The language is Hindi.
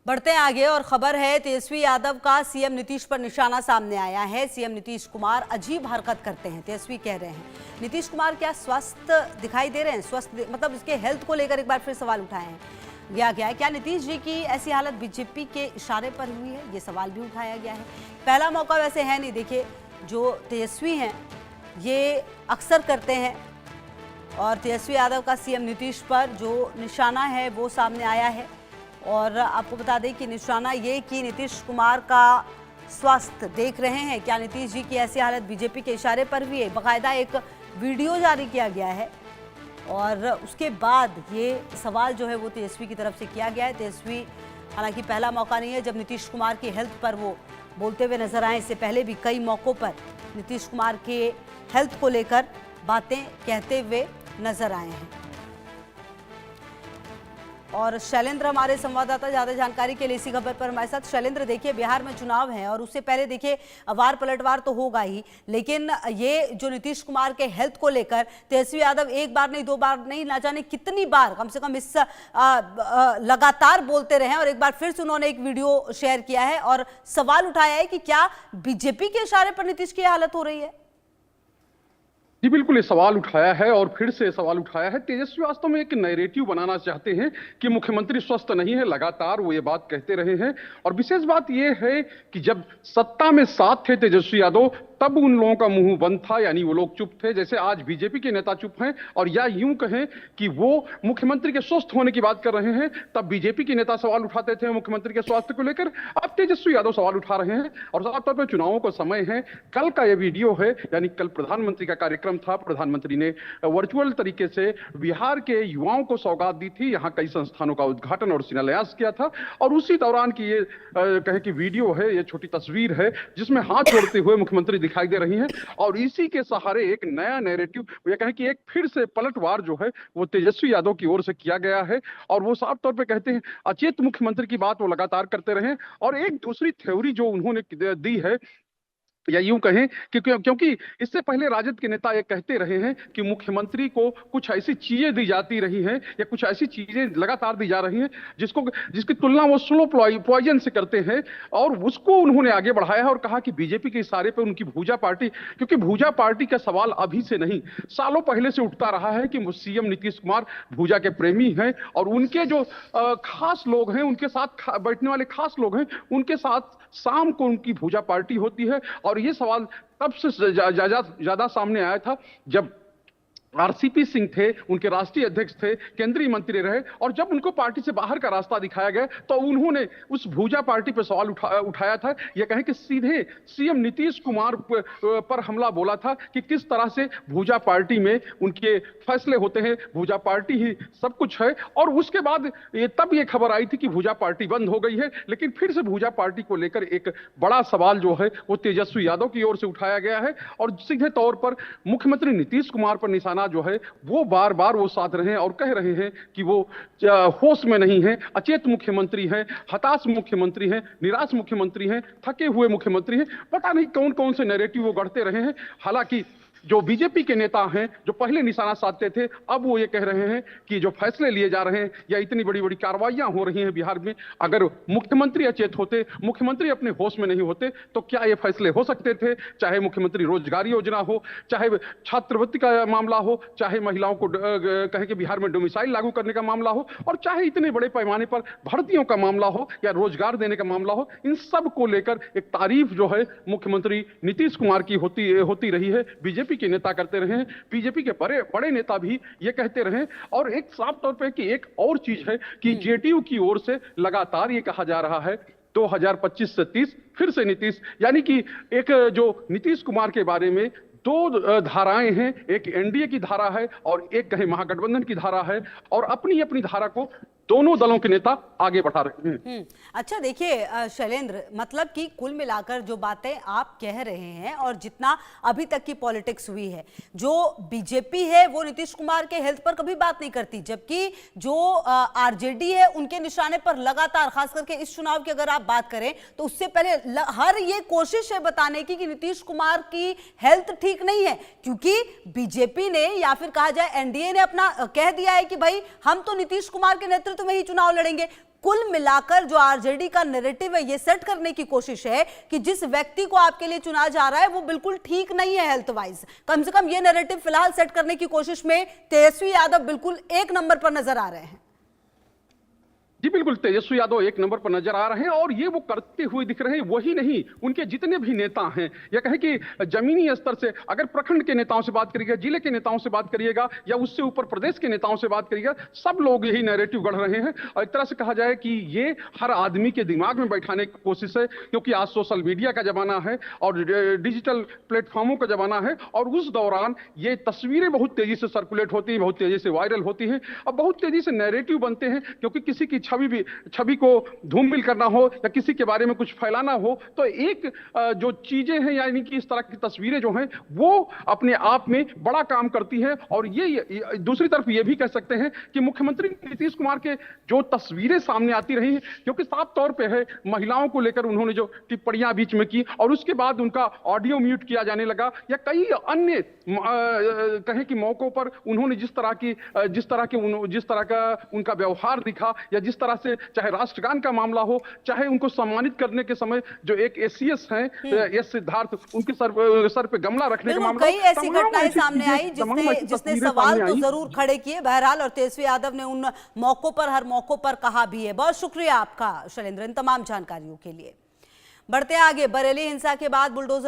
बढ़ते हैं आगे और खबर है तेजस्वी यादव का सीएम नीतीश पर निशाना सामने आया है। सीएम नीतीश कुमार अजीब हरकत करते हैं। तेजस्वी कह रहे हैं नीतीश कुमार क्या स्वस्थ दिखाई दे रहे हैं, स्वस्थ मतलब इसके हेल्थ को लेकर एक बार फिर सवाल उठाए हैं गया है। क्या नीतीश जी की ऐसी हालत बीजेपी के इशारे पर हुई है, ये सवाल भी उठाया गया है। पहला मौका वैसे है नहीं, देखिए जो तेजस्वी हैं ये अक्सर करते हैं और तेजस्वी यादव का सीएम नीतीश पर जो निशाना है वो सामने आया है। और आपको बता दें कि निशाना ये कि नीतीश कुमार का स्वास्थ्य देख रहे हैं, क्या नीतीश जी की ऐसी हालत बीजेपी के इशारे पर भी है। बाकायदा एक वीडियो जारी किया गया है और उसके बाद ये सवाल जो है वो तेजस्वी की तरफ से किया गया है। तेजस्वी हालांकि पहला मौका नहीं है जब नीतीश कुमार की हेल्थ पर वो बोलते हुए नजर आए, इससे पहले भी कई मौक़ों पर नीतीश कुमार के हेल्थ को लेकर बातें कहते हुए नजर आए हैं। और शैलेंद्र हमारे संवाददाता ज्यादा जानकारी के लिए इसी खबर पर हमारे साथ। शैलेंद्र, देखिए बिहार में चुनाव है और उससे पहले देखिए वार पलटवार तो होगा ही, लेकिन ये जो नीतीश कुमार के हेल्थ को लेकर तेजस्वी यादव एक बार नहीं, दो बार नहीं, ना जाने कितनी बार कम से कम इस लगातार बोलते रहे और एक बार फिर से उन्होंने एक वीडियो शेयर किया है और सवाल उठाया है कि क्या बीजेपी के इशारे पर नीतीश की हालत हो रही है। जी बिल्कुल, ये सवाल उठाया है और फिर से सवाल उठाया है। तेजस्वी वास्तव में एक नैरेटिव बनाना चाहते हैं कि मुख्यमंत्री स्वस्थ नहीं है, लगातार वो ये बात कहते रहे हैं। और विशेष बात ये है कि जब सत्ता में साथ थे तेजस्वी यादव तब उन लोगों का मुंह बंद था, यानी वो लोग चुप थे, जैसे आज बीजेपी के नेता चुप हैं। और या यूं कहें कि वो मुख्यमंत्री के स्वस्थ होने की बात कर रहे हैं, तब बीजेपी के नेता सवाल उठाते थे मुख्यमंत्री के स्वास्थ्य को लेकर, अब तेजस्वी यादव सवाल उठा रहे हैं। और साफ तौर पर चुनावों का समय है, कल का ये वीडियो है, यानी कल प्रधानमंत्री का कार्यक्रम था। प्रधानमंत्री ने वर्चुअल तरीके से बिहार के युवाओं को सौगात दी थी, यहाँ कई संस्थानों का उद्घाटन और शिलान्यास किया था। और उसी दौरान की ये कहे कि वीडियो है, ये छोटी तस्वीर है जिसमें हाथ जोड़ते हुए मुख्यमंत्री दिखाई दे रही हैं। और इसी के सहारे एक नया नैरेटिव, ये कहें कि एक फिर से पलटवार जो है वो तेजस्वी यादव की ओर से किया गया है। और वो साफ तौर पे कहते हैं अचेत मुख्यमंत्री की बात वो लगातार करते रहे। और एक दूसरी थ्योरी जो उन्होंने दी है, या यूं कहें कि क्योंकि इससे पहले राजद के नेता ये कहते रहे हैं कि मुख्यमंत्री को कुछ ऐसी चीजें दी जाती रही हैं या कुछ ऐसी चीजें लगातार दी जा रही हैं जिसकी तुलना वो स्लो पॉइजन से करते हैं। और उसको उन्होंने आगे बढ़ाया है और कहा कि बीजेपी के इशारे पर उनकी भूजा पार्टी, क्योंकि भूजा पार्टी का सवाल अभी से नहीं सालों पहले से उठता रहा है कि सीएम नीतीश कुमार भूजा के प्रेमी हैं और उनके जो खास लोग हैं, उनके साथ बैठने वाले खास लोग हैं, उनके साथ शाम को उनकी भूजा पार्टी होती है। और ये सवाल तब से ज्यादा सामने आया था जब आरसीपी सिंह थे, उनके राष्ट्रीय अध्यक्ष थे, केंद्रीय मंत्री रहे, और जब उनको पार्टी से बाहर का रास्ता दिखाया गया तो उन्होंने उस भूजा पार्टी पर सवाल उठाया था। यह कहें कि सीधे सीएम नीतीश कुमार पर हमला बोला था कि किस तरह से भूजा पार्टी में उनके फैसले होते हैं, भूजा पार्टी ही सब कुछ है। और उसके बाद तब ये खबर आई थी कि भूजा पार्टी बंद हो गई है, लेकिन फिर से भूजा पार्टी को लेकर एक बड़ा सवाल जो है वो तेजस्वी यादव की ओर से उठाया गया है। और सीधे तौर पर मुख्यमंत्री नीतीश कुमार पर निशाना जो है वो बार बार वो साध रहे हैं और कह रहे हैं कि वो होश में नहीं है, अचेत मुख्यमंत्री हैं, हताश मुख्यमंत्री हैं, निराश मुख्यमंत्री हैं, थके हुए मुख्यमंत्री हैं। पता नहीं कौन कौन से नैरेटिव वो गढ़ते रहे हैं। हालांकि जो बीजेपी के नेता हैं जो पहले निशाना साधते थे, अब वो ये कह रहे हैं कि जो फैसले लिए जा रहे हैं या इतनी बड़ी बड़ी कार्रवाइयां हो रही हैं बिहार में, अगर मुख्यमंत्री अचेत होते, मुख्यमंत्री अपने होश में नहीं होते तो क्या ये फैसले हो सकते थे। चाहे मुख्यमंत्री रोजगार योजना हो, चाहे छात्रवृत्ति का मामला हो, चाहे महिलाओं को कहें कि बिहार में डोमिसाइल लागू करने का मामला हो, और चाहे इतने बड़े पैमाने पर भर्तियों का मामला हो या रोजगार देने का मामला हो, इन सब को लेकर एक तारीफ जो है मुख्यमंत्री नीतीश कुमार की होती रही है, बीजेपी के नेता करते रहे हैं, बीजेपी के बड़े नेता भी ये कहते रहे। और एक साफ तौर पे कि एक और चीज है कि जेडीयू की ओर से लगातार ये कहा जा रहा है 2025 से 30 फिर से नीतीश, यानी कि एक जो नीतीश कुमार के बारे में दो धाराएं हैं, एक एनडीए की धारा है और एक कहीं महागठबंधन की धारा है, और अपनी अपनी धारा को दोनों दलों के नेता आगे बढ़ा रहे हैं। अच्छा देखिए शैलेंद्र, मतलब कि कुल मिलाकर जो बातें आप कह रहे हैं और जितना अभी तक की पॉलिटिक्स हुई है, जो बीजेपी है वो नीतीश कुमार के हेल्थ पर कभी बात नहीं करती, जबकि जो आरजेडी है उनके निशाने पर लगातार, खास करके इस चुनाव की अगर आप बात करें तो उससे पहले हर ये कोशिश है बताने की कि नीतीश कुमार की हेल्थ ठीक नहीं है, क्योंकि बीजेपी ने या फिर कहा जाए एनडीए ने अपना कह दिया है कि भाई हम तो नीतीश कुमार के नेतृत्व में ही चुनाव लड़ेंगे। कुल मिलाकर जो आरजेडी का नैरेटिव है ये सेट करने की कोशिश है कि जिस व्यक्ति को आपके लिए चुना जा रहा है वो बिल्कुल ठीक नहीं है हेल्थ वाइज। कम से कम ये नैरेटिव फिलहाल सेट करने की कोशिश में तेजस्वी यादव बिल्कुल एक नंबर पर नजर आ रहे हैं। जी बिल्कुल, तेजस्वी यादव एक नंबर पर नजर आ रहे हैं और ये वो करते हुए दिख रहे हैं। वही नहीं, उनके जितने भी नेता हैं, या कहें कि जमीनी स्तर से अगर प्रखंड के नेताओं से बात करिएगा, जिले के नेताओं से बात करिएगा, या उससे ऊपर प्रदेश के नेताओं से बात करिएगा, सब लोग यही नैरेटिव गढ़ रहे हैं। और एक तरह से कहा जाए कि ये हर आदमी के दिमाग में बैठाने की कोशिश है, क्योंकि आज सोशल मीडिया का जमाना है और डिजिटल प्लेटफॉर्मों का जमाना है। और उस दौरान ये तस्वीरें बहुत तेजी से सर्कुलेट होती हैं, बहुत तेजी से वायरल होती हैं और बहुत तेजी से नैरेटिव बनते हैं, क्योंकि किसी की छवि को धूमिल करना हो या किसी के बारे में कुछ फैलाना हो, तो एक जो चीजें हैं, यानी कि इस तरह की तस्वीरें जो हैं वो अपने आप में बड़ा काम करती हैं। और ये दूसरी तरफ ये भी कह सकते हैं कि मुख्यमंत्री नीतीश कुमार के जो तस्वीरें सामने आती रही हैं, क्योंकि साफ तौर पे है महिलाओं को लेकर उन्होंने जो टिप्पणियां बीच में की और उसके बाद उनका ऑडियो म्यूट किया जाने लगा, या कई अन्य कहें कि मौकों पर उन्होंने जिस तरह का उनका व्यवहार दिखा, या जिस तरह से चाहे राष्ट्रगान का मामला हो, चाहे उनको सम्मानित करने के समय जो एक एसीएस हैं एस सिद्धार्थ, उनके सर पे गमला रखने का मामला, कई ऐसी घटनाएं सामने आई जिसने सवाल तो जरूर खड़े किए बहरहाल, और तेजस्वी यादव ने उन मौकों पर हर मौकों पर कहा भी है। बहुत शुक्रिया आपका शैलेंद्र इन तमाम जानकारियों के लिए। बढ़ते आगे, बरेली हिंसा के बाद बुलडोजर